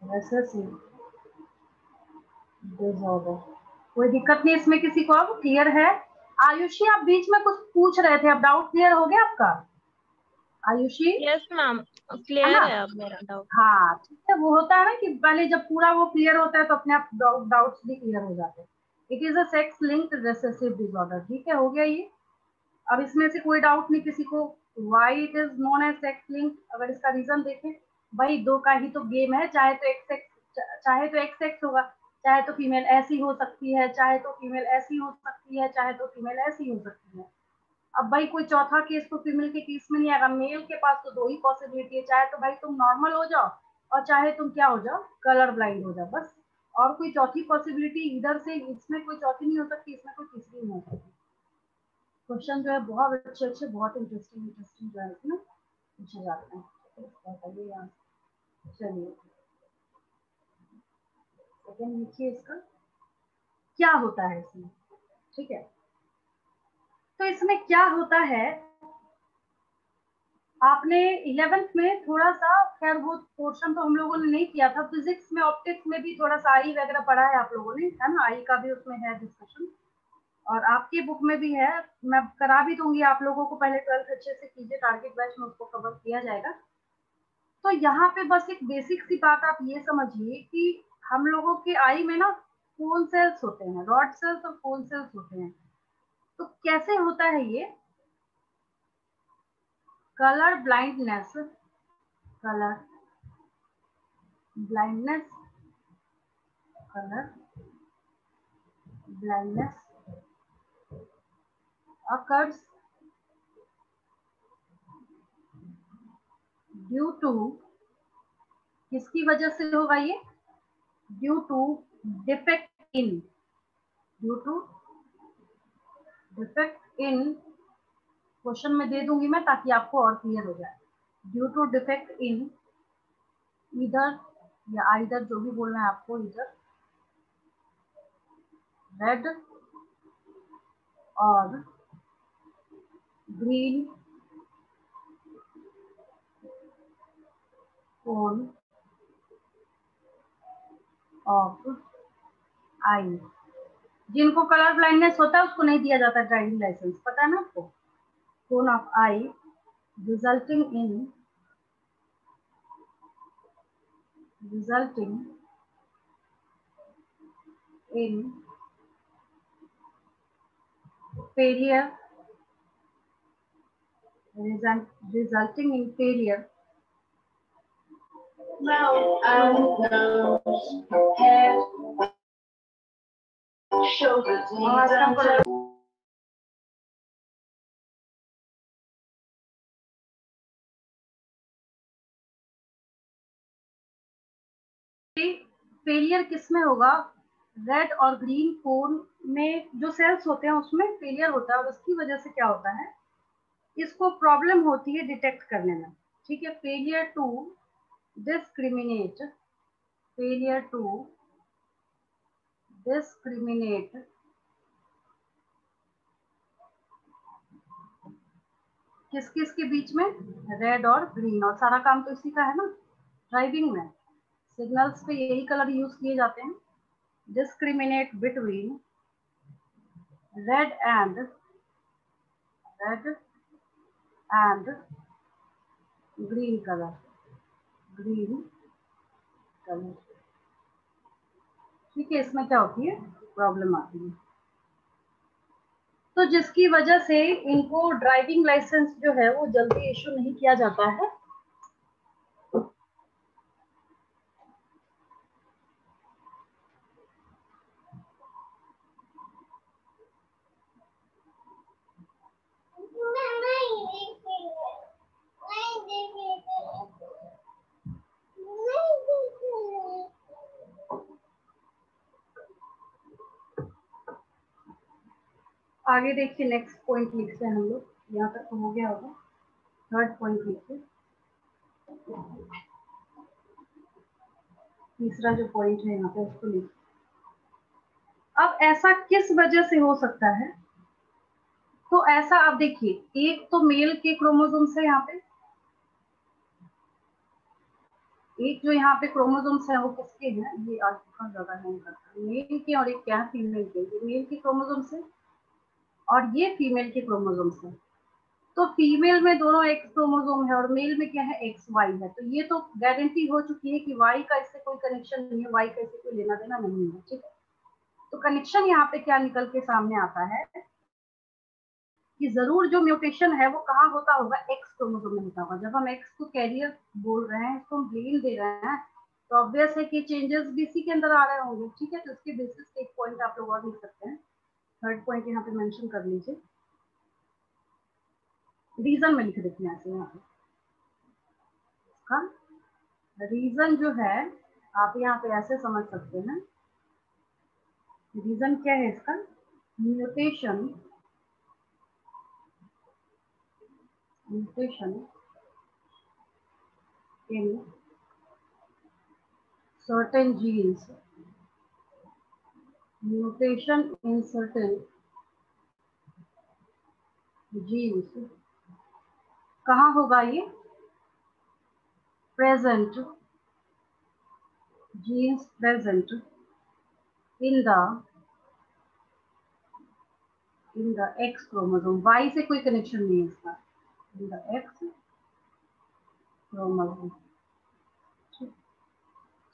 recessive disorder. कोई दिक्कत नहीं इसमें किसी को, अब क्लियर है? आयुषी आप बीच में कुछ पूछ रहे थे, अब डाउट क्लियर हो गया आपका? आयुषी यस मैम, क्लियर है अब मेरा डाउट। हाँ ठीक है, वो होता है ना कि पहले जब पूरा वो क्लियर होता है तो अपने आप डाउट्स भी क्लियर हो जाते हैं। It is a sex linked recessive disorder. ठीक है, हो गया ये। अब इसमें से कोई डाउट नहीं किसी को, why it is known as sex linked. अगर इसका रीजन देखें, भाई दो का ही तो गेम है, चाहे तो एक्स सेक्स होगा, चाहे तो फीमेल ऐसी हो सकती है, चाहे तो फीमेल ऐसी हो सकती है, चाहे तो फीमेल ऐसी हो सकती है। अब भाई कोई चौथा केस तो फीमेल के केस में नहीं आएगा, मेल के पास तो दो ही पॉसिबिलिटी है, चाहे तो भाई तुम नॉर्मल हो जाओ और चाहे तुम क्या हो जाओ, कलर ब्लाइंड हो जाओ, बस। और कोई चौथी पॉसिबिलिटी इधर से, इसमें कोई चौथी नहीं हो सकती, इसमें कोई तीसरी नहीं हो सकती। क्वेश्चन जो है बहुत अच्छे बहुत इंटरेस्टिंग जो है इसमें पूछे जाते हैं। बताइए यहाँ, चलिए सेकेंड लिखिए इसका क्या होता है इसमें। ठीक है, तो इसमें क्या होता है, आपने 11th में थोड़ा सा, खैर वो पोर्शन तो हम लोगों ने नहीं किया था, फिजिक्स में ऑप्टिक्स में भी थोड़ा सा आई वगैरह पढ़ा है आप लोगों ने, है ना? आई का भी उसमें है डिस्कशन, और आपकी बुक में भी है। मैं करा भी दूंगी आप लोगों को, पहले 12th अच्छे से कीजिए, टारगेट बैच में उसको कवर किया जाएगा। तो यहाँ पे बस एक बेसिक सी बात आप ये समझिए कि हम लोगों के आई में ना कोन सेल्स होते हैं, रॉड सेल्स और कोन सेल्स होते हैं। तो कैसे होता है ये colour blindness, colour blindness, colour blindness occurs due to, किसकी वजह से होगा ये, due to defect in, due to defect in, question में दे दूंगी मैं ताकि आपको और क्लियर हो जाए। ड्यू टू डिफेक्ट इन इधर या आइदर, जो भी बोलना है आपको, इधर रेड और ग्रीन कोन ऑफ आई। जिनको कलर ब्लाइंडनेस होता है उसको नहीं दिया जाता ड्राइविंग लाइसेंस, पता है ना आपको। Cone of I resulting in failure, resulting in failure mouth and nose, head, shoulders, knees and toes. Failure किस में होगा? रेड और ग्रीन कोन में जो सेल्स होते हैं उसमें फेलियर होता है, और उसकी वजह से क्या होता है, इसको प्रॉब्लम होती है डिटेक्ट करने में। ठीक है, failure to discriminate, failure to discriminate किस किस के बीच में? रेड और ग्रीन। और सारा काम तो इसी का है ना, ड्राइविंग में सिग्नल्स पे यही कलर यूज किए जाते हैं। Discriminate between red and green colour, green colour. ठीक है, इसमें क्या होती है, प्रॉब्लम आती है। तो जिसकी वजह से इनको ड्राइविंग लाइसेंस जो है वो जल्दी इशू नहीं किया जाता है। आगे देखिए, नेक्स्ट पॉइंट लिखते हैं हम लोग, यहाँ तक तो हो गया होगा। थर्ड पॉइंट लिखते, तीसरा जो पॉइंट है यहाँ पे उसको लिखते। अब ऐसा किस वजह से हो सकता है? तो ऐसा आप देखिए, एक तो मेल के क्रोमोसोम्स है यहाँ पे, एक जो यहाँ पे क्रोमोसोम्स है वो किसके हैं, ये आज बहुत ज्यादा नहीं करता, मेल के, और एक क्या है, फीमेल के। ये मेल के क्रोमोसोम्स है और ये फीमेल के क्रोमोसोम्स है। तो फीमेल में दोनों एक्स क्रोमोसोम है और मेल में क्या है, एक्स वाई है। तो ये तो गारंटी हो चुकी है कि वाई का इससे कोई कनेक्शन नहीं है, वाई का इससे कोई लेना देना नहीं है। ठीक है, तो कनेक्शन यहाँ पे क्या निकल के सामने आता है कि जरूर जो म्यूटेशन है वो कहाँ होता होगा, एक्स क्रोमोसोम में होता होगा। जब हम एक्स को कैरियर बोल रहे हैं, इसको हम ब्लेम दे रहे हैं, तो ऑब्वियस है कि चेंजेस भी इसी के अंदर आ रहे होंगे। ठीक है, तो इसके बेसिस पे एक पॉइंट आप लोग और लिख सकते हैं, थर्ड पॉइंट यहाँ पे मेंशन कर लीजिए, रीजन में लिख देते हैं ऐसे। यहाँ पे इसका रीजन जो है आप यहाँ पे ऐसे समझ सकते हैं, रीजन क्या है इसका, mutation in certain genes, mutation in certain genes कहाँ होगा ये, present, genes present in the X chromosome। Y से कोई कनेक्शन नहीं है इसका, in the X chromosome।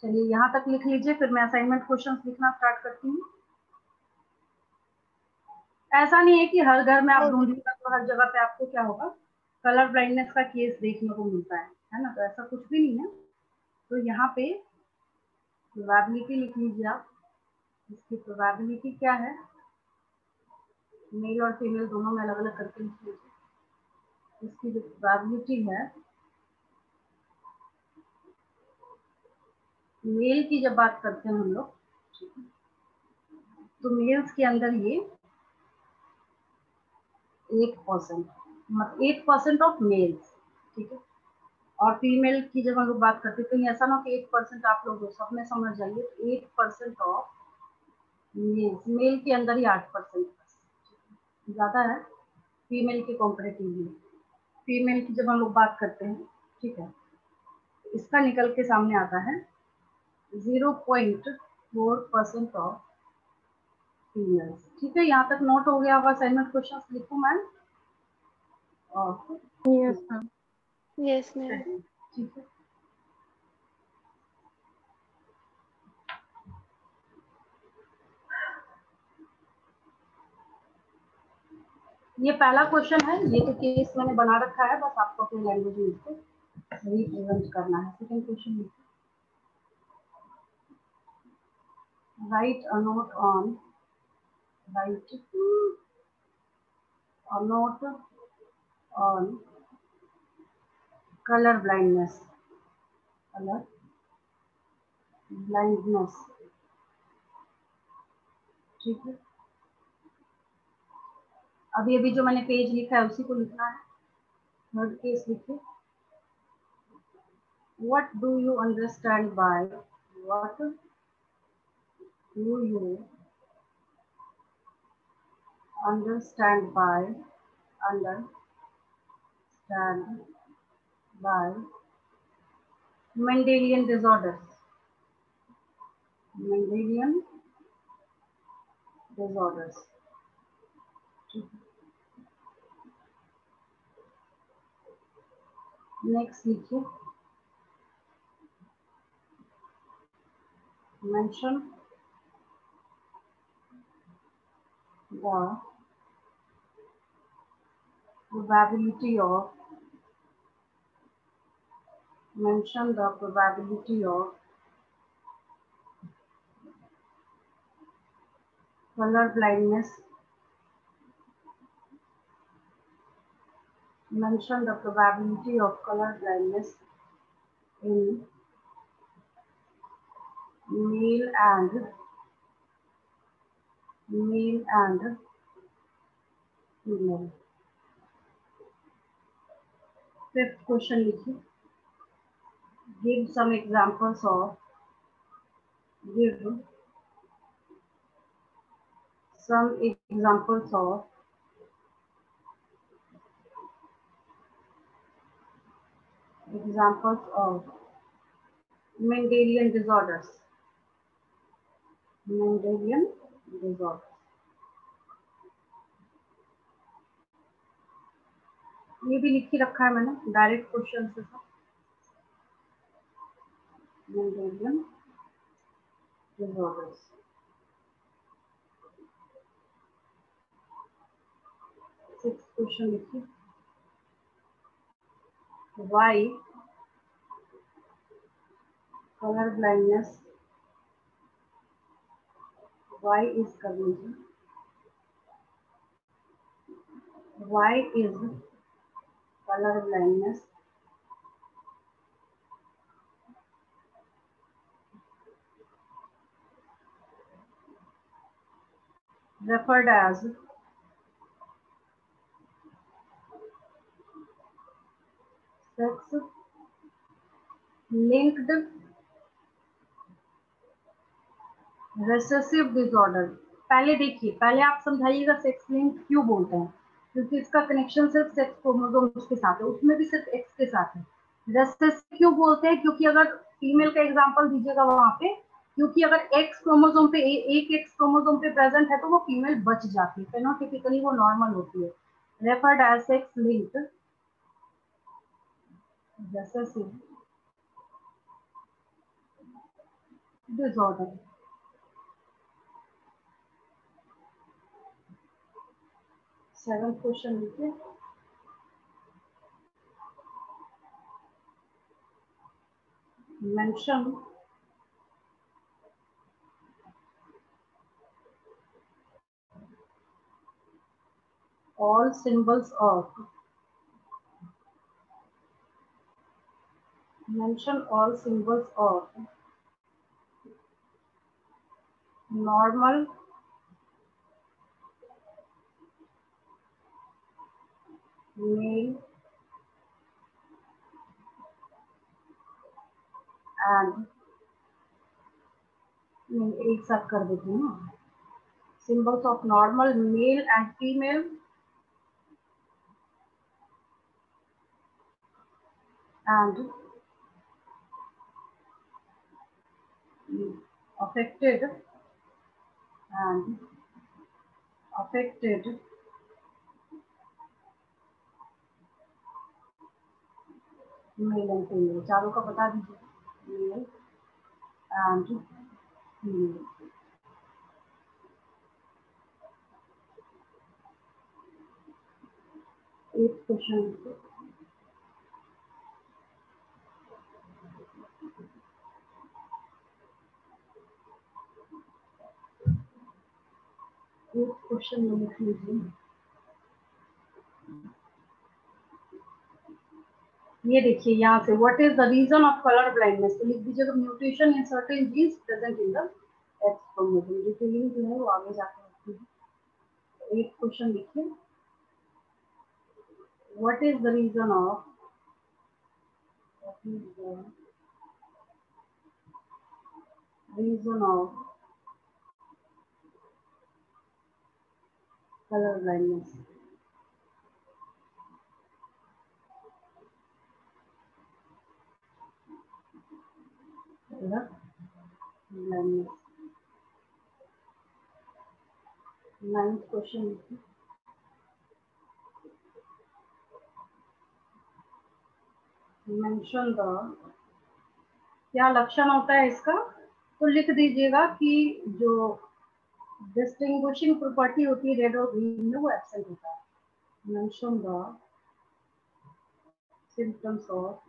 चलिए यहाँ तक लिख लीजिए, फिर मैं असाइनमेंट क्वेश्चंस लिखना स्टार्ट करती हूँ। ऐसा नहीं है कि हर घर में आप ढूंढिएगा तो हर जगह पे आपको क्या होगा, कलर ब्लाइंडनेस का केस देखने को मिलता है ना, तो ऐसा कुछ भी नहीं है। तो यहाँ पे प्रोबेबिलिटी लिख लीजिए आप, इसकी प्रोबेबिलिटी क्या है, मेल और फीमेल दोनों में अलग अलग करके लिख लीजिए। इसकी जो प्रोबेबिलिटी है, मेल की जब बात करते हैं हम लोग, तो मेल्स के अंदर ये 8%, मतलब 8% ऑफ मेल्स। ठीक है, और फीमेल की जब हम लोग बात करते हैं, कहीं ऐसा ना कि 8% आप लोग सब में समझ जाइए, 8% ऑफ मेल्स, मेल के अंदर ही 8%, ज्यादा है फीमेल के कॉम्परेटिवली। फीमेल की जब हम लोग बात करते हैं, ठीक है, इसका निकल के सामने आता है 0.4% ऑफ फीमेल्स। ठीक है, यहाँ तक नोट हो गया होगा। असाइनमेंट क्वेश्चन लिखूं ma'am? Yes ma'am, yes ma'am. ठीक है, ये पहला क्वेश्चन है, ये तो केस मैंने बना रखा है, बस आपको अपनी लैंग्वेज में इसको रिप्रेजेंट करना है। Second question write a note on write a note on color blindness. Color blindness. ठीक है, अभी अभी जो मैंने पेज लिखा है उसी को लिखना है। थर्ड केस लिखिए, what do you understand by what do you understand by Mendelian disorders. Mendelian disorders. Next लिखिए, mention the probability of color blindness. Mention the probability of color blindness in male and female. Fifth question लिखिए, give some examples of Mendelian disorders. ये भी लिख के रखा है मैंने direct question से। Mendelian disorders. Sixth question लिखिए, why color blindness is color blindness referred as sex linked recessive disorder. पहले देखिए, पहले आप समझाइएगा सेक्स लिंक क्यों बोलते हैं, क्योंकि इसका कनेक्शन सिर्फ सेक्स क्रोमोसोम्स के साथ है, उसमें भी सिर्फ एक्स के साथ है। रेसेसिव क्यों बोलते हैं, क्योंकि अगर फीमेल का एग्जांपल दीजिएगा वहां पे, क्योंकि अगर एक्स क्रोमोसोम पे एक एक्स क्रोमोसोम पे प्रेजेंट है तो वो फीमेल बच जाती है, फेनोटाइपिकली वो नॉर्मल होती है। Referred as sex linked recessive disorder. Seventh question लिखिए, mention all symbols of normal male and एक साथ कर देती हूँ ना, symbols of normal male and female and affected male and female. चारों का बता दीजिए, male and female. Eight question, एक क्वेश्चन में लिख लीजिए, ये देखिए यहाँ से, what is the reason of colour blindness, तो लिख दीजिएगा mutation in certain genes present in the X chromosome. Detailing जो है वो आगे जाकर होती है। एक क्वेश्चन लिखिए, what is the reason of colour blindness. Ninth question लिखिए, मेंशन द, क्या लक्षण होता है इसका, तो लिख दीजिएगा कि जो डिस्टिंग्विशिंग प्रॉपर्टी होती है रेड और ग्रीन में वो एब्सेंट होता है। Mention the symptoms of,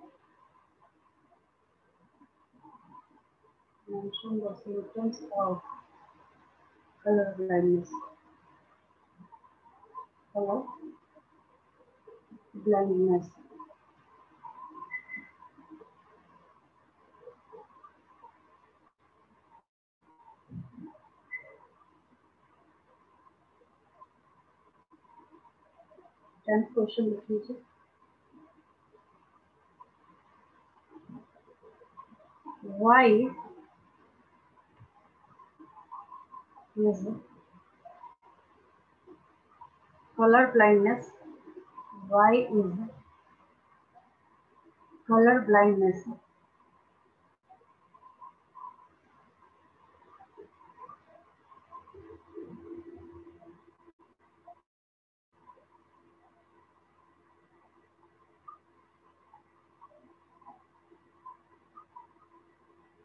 mention the symptoms of color blindness. Color blindness. Tenth question लिख लीजिए, why is color blindness, why is color blindness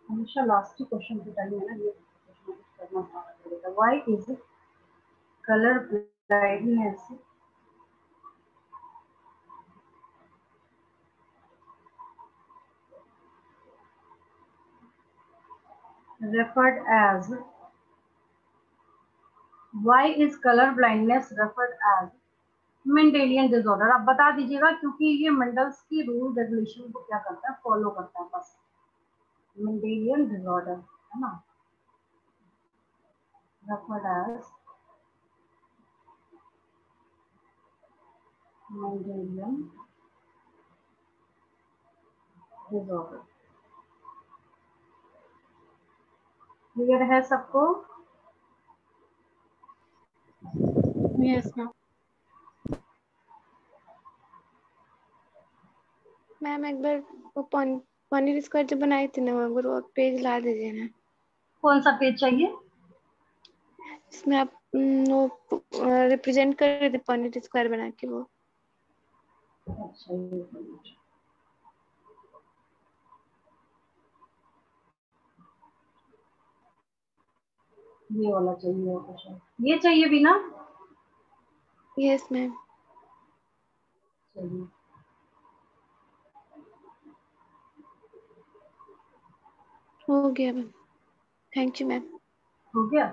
हमेशा लास्ट ही क्वेश्चन के टाइम है ना, ये करना पड़ेगा। Why is colour blindness referred as, why is color blindness referred as Mendelian disorder. आप बता दीजिएगा, क्योंकि ये मेंडल्स की रूल रेगुलेशन को क्या करता है, फॉलो करता है बस। मेंडेलियन डिसऑर्डर है ना, referred as Mendelian disorder. Clear है सबको? Yes ma'am. मैम एक बार वो पनीर स्क्वायर जो बनाई थी ना, वो पेज ला दीजिए ना। कौन सा पेज चाहिए? इसमें आप वो रिप्रेजेंट कर रहे थे पनीर स्क्वायर बना के, वो। अच्छा, ये वाला चाहिए क्वेश्चन, ये चाहिए भी ना? Yes ma'am. चलिए, हो गया मैम, थैंक यू मैम। हो गया।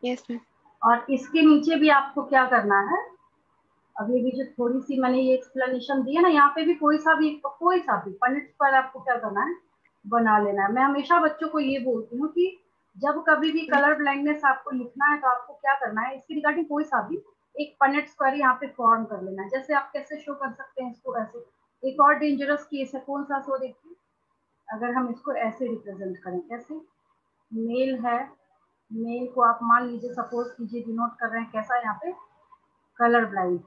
Yes ma'am. और इसके नीचे भी आपको क्या करना है, अभी भी जो थोड़ी सी मैंने ये एक्सप्लेनेशन दी है ना, यहाँ पे भी कोई सा भी पॉइंट पर आपको क्या करना है, बना लेना है। मैं हमेशा बच्चों को ये बोलती हूँ कि जब कभी भी कलर ब्लाइंडनेस आपको लिखना है तो आपको क्या करना है, इसकी रिगार्डिंग कोई सा भी एक पनेट स्क्वायर यहाँ पे फॉर्म कर लेना है। जैसे आप कैसे शो कर सकते हैं इसको, ऐसे। एक और डेंजरस केस है, कौन सा, सो देखिए, अगर हम इसको ऐसे रिप्रेजेंट करें, कैसे, मेल है, मेल को आप मान लीजिए, सपोज कीजिए, डिनोट कर रहे हैं कैसा, यहाँ पे कलर ब्लाइंड,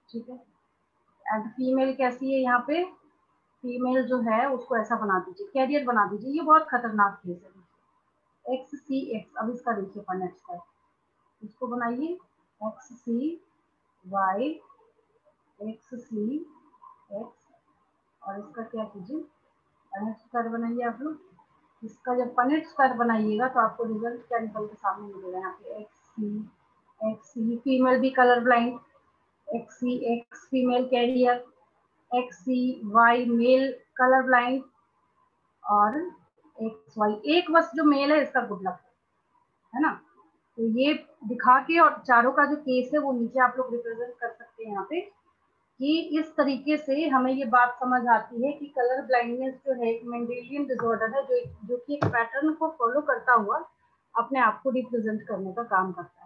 ठीक है। एंड फीमेल कैसी है, यहाँ पे फीमेल जो है उसको ऐसा बना दीजिए, कैरियर बना दीजिए। ये बहुत खतरनाक केस है। एक्स सी एक्स, अब इसका देखिए पनेट स्क्वायर, इसको बनाइए एक्स सी वाई, एक्स सी एक्स, और इसका क्या कीजिए, पनेट स्क्वायर बनाइए आप लोग। इसका जब पनेट स्क्वायर बनाइएगा तो आपको रिजल्ट क्या निकल के सामने मिलेगा, यहाँ पे एक्स सी फीमेल भी colour blind, x C x female carrier, x सी वाई मेल कलर ब्लाइंड, और एक्स वाई एक बस जो मेल है इसका गुड लक है ना। तो ये दिखा के और चारों का जो केस है वो नीचे आप लोग रिप्रेजेंट कर सकते हैं यहाँ पे, कि इस तरीके से हमें ये बात समझ आती है कि कलर ब्लाइंडनेस जो है एक मेंडेलियन डिसऑर्डर है जो कि एक पैटर्न को फॉलो करता हुआ अपने आप को रिप्रेजेंट करने का काम करता है।